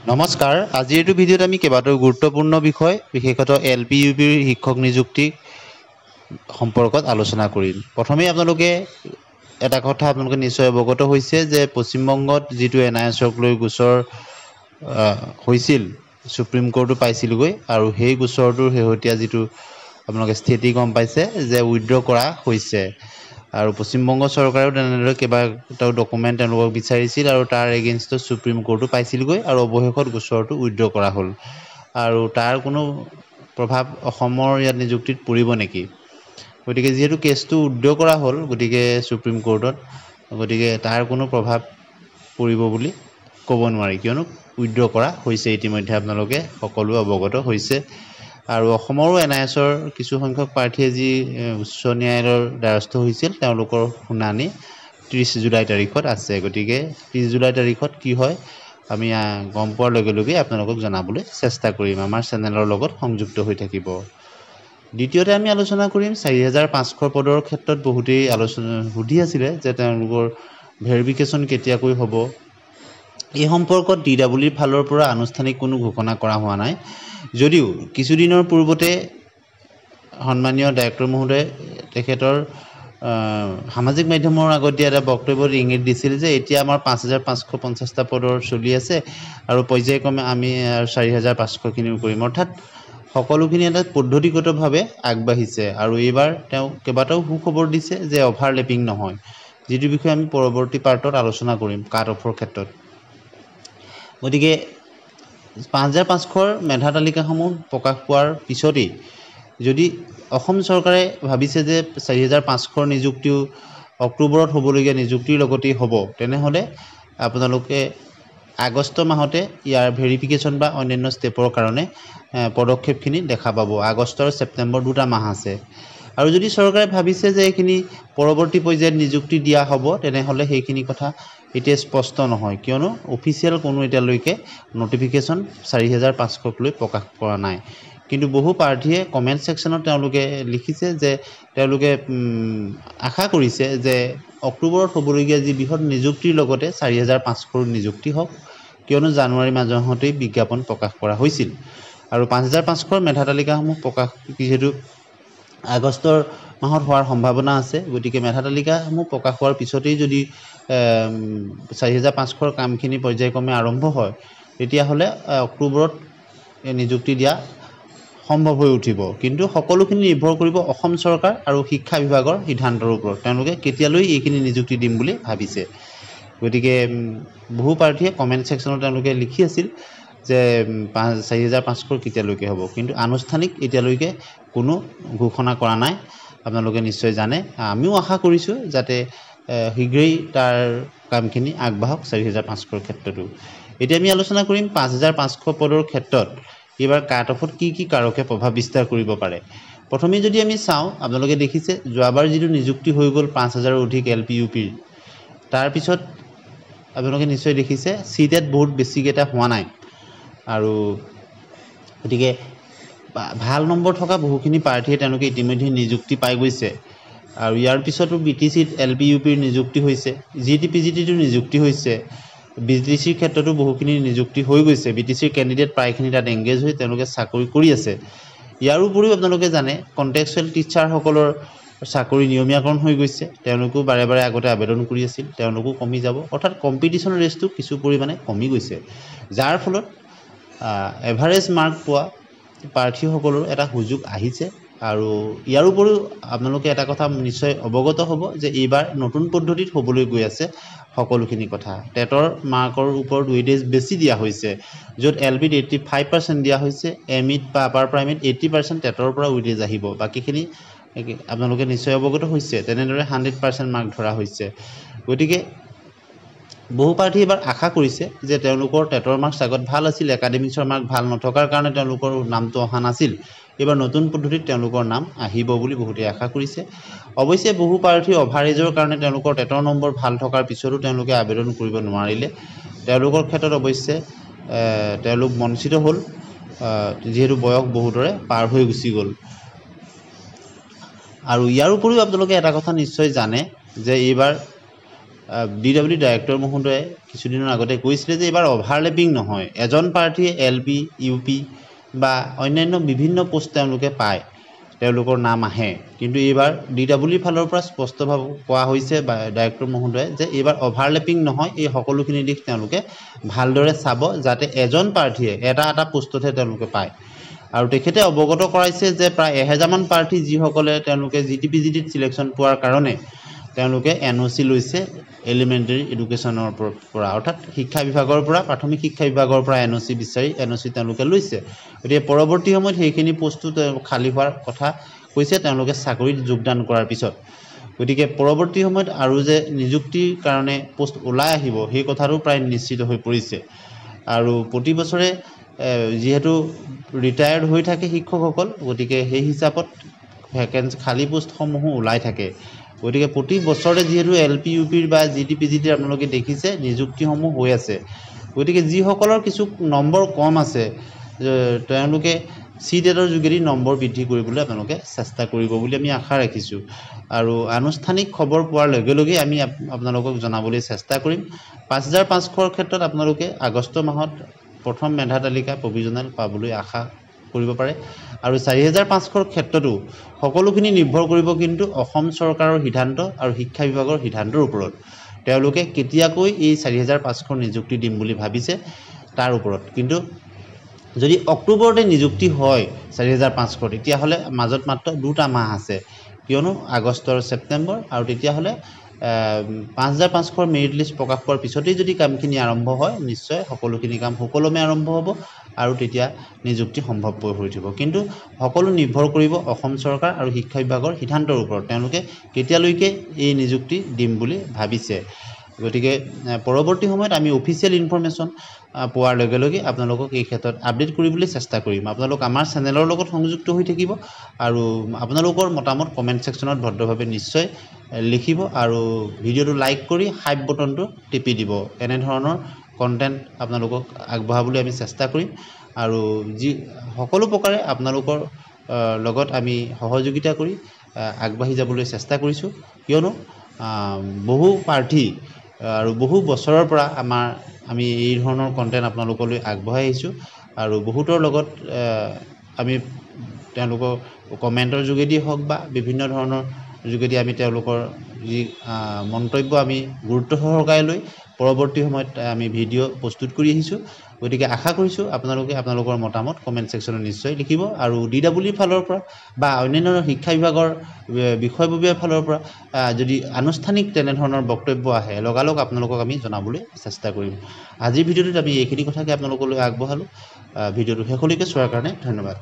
নমস্কাৰ আজিৰ এইটো ভিডিঅ'ত আমি কেইবাটাও গুৰুত্বপূৰ্ণ বিষয় বিশেষতঃ LPUPৰ শিক্ষক নিযুক্তি সম্পৰ্কত আলোচনা কৰিম। প্ৰথমে আপোনালোকে এটা কথা আপোনালোকে নিশ্চয় অৱগত হৈছে যে পশ্চিমবংগত যিটো NISক লৈ গোচৰ হৈছিল সুপ্ৰিম কোৰ্টো পাইছিলগৈ আৰু সেই গোচৰটোৰ শেহতীয়া যিটো আপোনালোকে স্থিতি গম পাইছে যে উইথড্ৰ কৰা হৈছে আৰু পশ্চিমবংগ চৰকাৰেও তেনেদৰে কেইবাটাও ডকুমেণ্ট তেওঁলোকক বিচাৰিছিল আৰু তাৰ এগেইনষ্টত সুপ্ৰিম কোৰ্টো পাইছিলগৈ আৰু অৱশেষত গোচৰটো উইথড্ৰ কৰা হ'ল আৰু তাৰ কোনো প্ৰভাৱ অসমৰ ইয়াত নিযুক্তিত পৰিব নেকি গতিকে যেহেতু কেছটো উইথড্ৰ কৰা হ'ল গতিকে সুপ্ৰিম কোৰ্টত গতিকে তাৰ কোনো প্ৰভাৱ পৰিব বুলি ক'ব নোৱাৰি কিয়নো উইথড্ৰ কৰা হৈছে ইতিমধ্যে আপোনালোকে সকলো অৱগত হৈছে আৰু অসমৰো NISৰ কিছু সংখ্যক প্ৰাৰ্থীয়ে যি উচ্চ ন্যায়ালয়ৰ দ্বাৰস্থ হৈছিল তেওঁলোকৰ শুনানি 30 জুলাই তাৰিখত আছে গতিকে 30 জুলাই তাৰিখত কি হয় আমি গম পোৱাৰ লগে লগে আপোনালোকক জনাবলৈ চেষ্টা কৰিম আমাৰ চেনেলৰ লগত সংযুক্ত হৈ থাকিব দ্বিতীয়তে আমি আলোচনা কৰিম 4500 পদৰ ক্ষেত্ৰত বহুতেই আলোচনা সুধি আছিল যে তেওঁলোকৰ ভেৰিফিকেশ্যন কেতিয়াকৈ হ'ব এই সম্পৰ্কত DWৰ ফালৰ পৰা আনুষ্ঠানিক কোনো ঘোষণা কৰা হোৱা নাই যদিও কিছুদিনৰ পূৰ্বতে সন্মানীয় ডাইৰেক্টৰ মহোদয় তেখেতৰ সামাজিক মাধ্যমৰ আগত দিয়া এটা বক্তব্যত ইংগিত দিছিল যে এতিয়া আমাৰ 5550টা পদৰ চলি আছে আৰু পৰ্যায়ক্ৰমে আমি 4500 খিনিও কৰিম অৰ্থাৎ সকলোখিনি এটা পদ্ধতিগতভাৱে আগবাঢ়িছে আৰু এইবাৰ তেওঁ কেইবাটাও সুখবৰ দিছে যে অভাৰলেপিং নহয় যিটো বিষয়ে আমি পৰৱৰ্তী পাৰ্টত আলোচনা কৰিম কাট অফৰ ক্ষেত্ৰত গতিকে 5500ৰ মেধা তালিকাসমূহ প্ৰকাশ পোৱাৰ পিছতেই যদি অসম চৰকাৰে ভাবিছে যে 4500ৰ নিযুক্তিও অক্টোবৰত হ'বলগীয়া নিযুক্তিৰ লগতেই হ'ব তেনেহ'লে আপোনালোকে আগষ্ট মাহতে ইয়াৰ ভেৰিফিকেশ্যন বা অন্যান্য ষ্টেপৰ কাৰণে পদক্ষেপখিনি দেখা পাব আগষ্ট আৰু ছেপ্টেম্বৰ দুটা মাহ আছে আৰু যদি চৰকাৰে ভাবিছে যে এইখিনি পৰৱৰ্তী পৰ্যায়ত নিযুক্তি দিয়া হ'ব তেনেহ'লে সেইখিনি কথা এতিয়া স্পষ্ট নহয় কিয়নো অফিচিয়েল কোনো এতিয়ালৈকে নটিফিকেশ্যন 4500ক লৈ প্ৰকাশ কৰা নাই কিন্তু বহু প্ৰাৰ্থীয়ে কমেণ্ট ছেকশ্যনত তেওঁলোকে লিখিছে যে তেওঁলোকে আশা কৰিছে যে অক্টোবৰত হ'বলগীয়া যি বৃহৎ নিযুক্তিৰ লগতে 4500ৰ নিযুক্তি হওক কিয়নো জানুৱাৰী মাহতেই বিজ্ঞাপন প্ৰকাশ কৰা হৈছিল আৰু 5500ৰ মেধা তালিকাসমূহ প্ৰকাশ যিহেতু আগষ্টৰ মাহত হোৱাৰ সম্ভাৱনা আছে গতিকে মেধা তালিকাসমূহ প্ৰকাশ হোৱাৰ পিছতেই যদি 4500ৰ কামখিনি পৰ্যায়ক্ৰমে আৰম্ভ হয় তেতিয়াহ'লে অক্টোবৰত নিযুক্তি দিয়া সম্ভৱ হৈ উঠিব কিন্তু সকলোখিনি নিৰ্ভৰ কৰিব অসম চৰকাৰ আৰু শিক্ষা বিভাগৰ সিদ্ধান্তৰ ওপৰত তেওঁলোকে কেতিয়ালৈ এইখিনি নিযুক্তি দিম বুলি ভাবিছে গতিকে বহু প্ৰাৰ্থীয়ে কমেণ্ট ছেকশ্যনত তেওঁলোকে লিখি আছিল যে 4500 কেতিয়ালৈকে হ'ব কিন্তু আনুষ্ঠানিক এতিয়ালৈকে কোনো ঘোষণা কৰা নাই আপোনালোকে নিশ্চয় জানে আমিও আশা কৰিছোঁ যাতে শীঘ্ৰেই তাৰ কামখিনি আগবাঢ়ক 4500ৰ ক্ষেত্ৰতো এতিয়া আমি আলোচনা কৰিম 5500 পদৰ ক্ষেত্ৰত এইবাৰ কাট অফত কি কি কাৰকে প্ৰভাৱ বিস্তাৰ কৰিব পাৰে প্ৰথমে যদি আমি চাওঁ আপোনালোকে দেখিছে যোৱাবাৰ যিটো নিযুক্তি হৈ গ'ল 5000ৰ অধিক LPUPৰ তাৰ পিছত আপোনালোকে নিশ্চয় দেখিছে সিটেট বহুত বেছিকেইটা হোৱা নাই আৰু গতিকে ভাল নম্বৰ থকা বহুখিনি প্ৰাৰ্থীয়ে তেওঁলোকে ইতিমধ্যে নিযুক্তি পাই গৈছে আৰু ইয়াৰ পিছতো BTCত LPUPৰ নিযুক্তি হৈছে GTPGTৰ নিযুক্তি হৈছে BTCৰ ক্ষেত্ৰতো বহুখিনি নিযুক্তি হৈ গৈছে BTCৰ কেণ্ডিডেট প্ৰায়খিনি তাত এংগেজ হৈ তেওঁলোকে চাকৰি কৰি আছে ইয়াৰ উপৰিও আপোনালোকে জানে কণ্টেক্সুৱেল টিচাৰসকলৰ চাকৰি নিয়মীয়াকৰণ হৈ গৈছে তেওঁলোকো বাৰে বাৰে আগতে আবেদন কৰি আছিল তেওঁলোকো কমি যাব অৰ্থাৎ কম্পিটিশ্যন ৰেচটো কিছু পৰিমাণে কমি গৈছে যাৰ ফলত এভাৰেজ মাৰ্ক পোৱা প্ৰাৰ্থীসকলৰ এটা সুযোগ আহিছে আৰু ইয়াৰ উপৰিও আপোনালোকে এটা কথা নিশ্চয় অৱগত হ'ব যে এইবাৰ নতুন পদ্ধতিত হ'বলৈ গৈ আছে সকলোখিনি কথা টেটৰ মাৰ্কৰ ওপৰত ৱেইটেজ বেছি দিয়া হৈছে য'ত LPত 85% দিয়া হৈছে MEত বা আপাৰ প্ৰাইমেৰীত 80% টেটৰ পৰা ৱেইটেজ আহিব বাকীখিনি আপোনালোকে নিশ্চয় অৱগত হৈছে তেনেদৰে 100% মাৰ্ক ধৰা হৈছে গতিকে বহু প্ৰাৰ্থী এবাৰ আশা কৰিছে যে তেওঁলোকৰ টেটৰ মাৰ্কছ আগত ভাল আছিল একাডেমিক্সৰ মাৰ্ক ভাল নথকাৰ কাৰণে তেওঁলোকৰ নামটো অহা নাছিল এবাৰ নতুন পদ্ধতিত তেওঁলোকৰ নাম আহিব বুলি বহুতে আশা কৰিছে অৱশ্যে বহু প্ৰাৰ্থী অভাৰেজৰ কাৰণে তেওঁলোকৰ টেটৰ নম্বৰ ভাল থকাৰ পিছতো তেওঁলোকে আবেদন কৰিব নোৱাৰিলে তেওঁলোকৰ ক্ষেত্ৰত অৱশ্যে তেওঁলোক বঞ্চিত হ'ল যেহেতু বয়স বহুতৰে পাৰ হৈ গুচি গ'ল আৰু ইয়াৰ উপৰিও আপোনালোকে এটা কথা নিশ্চয় জানে যে এইবাৰ DW ডাইৰেক্টৰ মহোদয়ে কিছুদিনৰ আগতে কৈছিলে যে এইবাৰ অভাৰলেপিং নহয়, এজন প্ৰাৰ্থীয়ে LP UP বা অন্যান্য বিভিন্ন পোষ্ট তেওঁলোকে পায়, তেওঁলোকৰ নাম আহে, কিন্তু এইবাৰ DW ফালৰ পৰা স্পষ্টভাৱে কোৱা হৈছে বা ডাইৰেক্টৰ মহোদয়ে যে এইবাৰ অভাৰলেপিং নহয়, এই সকলোখিনি দিশ তেওঁলোকে ভালদৰে চাব যাতে এজন প্ৰাৰ্থীয়ে এটা পোষ্টতহে তেওঁলোকে পায়। আৰু তেখেতে অৱগত কৰাইছে যে প্ৰায় 1000মান প্ৰাৰ্থী যিসকলে তেওঁলোকে GTPGTত চিলেকশ্যন পোৱাৰ কাৰণে তেওঁলোকে NOC লৈছে এলিমেণ্টাৰী এডুকেশ্যনৰ পৰা, অৰ্থাৎ শিক্ষা বিভাগৰ পৰা, প্ৰাথমিক শিক্ষা বিভাগৰ পৰা NOC বিচাৰি NOC তেওঁলোকে লৈছে। গতিকে পৰৱৰ্তী সময়ত সেইখিনি পোষ্টটো খালী হোৱাৰ কথা কৈছে তেওঁলোকে চাকৰিত যোগদান কৰাৰ পিছত। গতিকে পৰৱৰ্তী সময়ত আৰু যে নিযুক্তিৰ কাৰণে পোষ্ট ওলাই আহিব সেই কথাটো প্ৰায় নিশ্চিত হৈ পৰিছে। আৰু প্ৰতি বছৰে যিহেতু ৰিটায়াৰ্ড হৈ থাকে শিক্ষকসকল, গতিকে সেই হিচাপত ভেকেঞ্চি খালী পোষ্টসমূহো ওলাই থাকে। গতিকে প্ৰতি বছৰে যিহেতু LP UPৰ বা GTPGT আপোনালোকে দেখিছে নিযুক্তিসমূহ হৈ আছে, গতিকে যিসকলৰ কিছু নম্বৰ কম আছে তেওঁলোকে CTETৰ যোগেদি নম্বৰ বৃদ্ধি কৰিবলৈ আপোনালোকে চেষ্টা কৰিব বুলি আমি আশা ৰাখিছোঁ। আৰু আনুষ্ঠানিক খবৰ পোৱাৰ লগে লগে আমি আপোনালোকক জনাবলৈ চেষ্টা কৰিম। 5500ৰ ক্ষেত্ৰত আপোনালোকে আগষ্ট মাহত প্ৰথম মেধা তালিকা প্ৰভিজনেল পাবলৈ আশা কৰিব পাৰে। আৰু 4500ৰ ক্ষেত্ৰতো সকলোখিনি নিৰ্ভৰ কৰিব কিন্তু অসম চৰকাৰৰ সিদ্ধান্ত আৰু শিক্ষা বিভাগৰ সিদ্ধান্তৰ ওপৰত। তেওঁলোকে কেতিয়াকৈ এই 4500ৰ নিযুক্তি দিম বুলি ভাবিছে তাৰ ওপৰত। কিন্তু যদি অক্টোবৰতে নিযুক্তি হয় 4500, তেতিয়াহ'লে মাজত মাত্ৰ 2টা মাহ আছে, কিয়নো আগষ্ট আৰু ছেপ্টেম্বৰ, আৰু তেতিয়াহ'লে 5500ৰ মেৰিট লিষ্ট প্ৰকাশ পোৱাৰ পিছতেই যদি কামখিনি আৰম্ভ হয় নিশ্চয় সকলোখিনি কাম সুকলমে আৰম্ভ হ'ব আৰু তেতিয়া নিযুক্তি সম্ভৱপৰ হৈ উঠিব। কিন্তু সকলো নিৰ্ভৰ কৰিব অসম চৰকাৰ আৰু শিক্ষা বিভাগৰ সিদ্ধান্তৰ ওপৰত, তেওঁলোকে কেতিয়ালৈকে এই নিযুক্তি দিম বুলি ভাবিছে। গতিকে পৰৱৰ্তী সময়ত আমি অফিচিয়েল ইনফৰমেশ্যন পোৱাৰ লগে লগে আপোনালোকক এই ক্ষেত্ৰত আপডেট কৰিবলৈ চেষ্টা কৰিম। আপোনালোক আমাৰ চেনেলৰ লগত সংযুক্ত হৈ থাকিব আৰু আপোনালোকৰ মতামত কমেণ্ট ছেকশ্যনত ভদ্ৰভাৱে নিশ্চয় লিখিব আৰু ভিডিঅ'টো লাইক কৰি হাইপ বটনটো টিপি দিব। এনেধৰণৰ কণ্টেণ্ট আপোনালোকক আগবঢ়াবলৈ আমি চেষ্টা কৰিম আৰু সকলো প্ৰকাৰে আপোনালোকৰ লগত আমি সহযোগিতা কৰি আগবাঢ়ি যাবলৈ চেষ্টা কৰিছোঁ, কিয়নো বহু প্ৰাৰ্থী আৰু বহু বছৰৰ পৰা আমি এই ধৰণৰ কণ্টেণ্ট আপোনালোকলৈ আগবঢ়াই আহিছোঁ আৰু বহুতৰ লগত আমি তেওঁলোকৰ কমেণ্টৰ যোগেদি হওক বা বিভিন্ন ধৰণৰ যোগেদি আমি তেওঁলোকৰ যি মন্তব্য আমি গুৰুত্ব সহকাৰে লৈ পৰৱৰ্তী সময়ত আমি ভিডিঅ' প্ৰস্তুত কৰি আহিছোঁ। গতিকে আশা কৰিছোঁ আপোনালোকে আপোনালোকৰ মতামত কমেণ্ট ছেকশ্যনত নিশ্চয় লিখিব আৰু DW ফালৰ পৰা বা অন্যান্য শিক্ষা বিভাগৰ বিষয়ববীয়াৰ ফালৰ পৰা যদি আনুষ্ঠানিক তেনেধৰণৰ বক্তব্য আহে লগালগ আপোনালোকক আমি জনাবলৈ চেষ্টা কৰিম। আজিৰ ভিডিঅ'টোত আমি এইখিনি কথাকে আপোনালোকলৈ আগবঢ়ালোঁ। ভিডিঅ'টো শেষলৈকে চোৱাৰ কাৰণে ধন্যবাদ।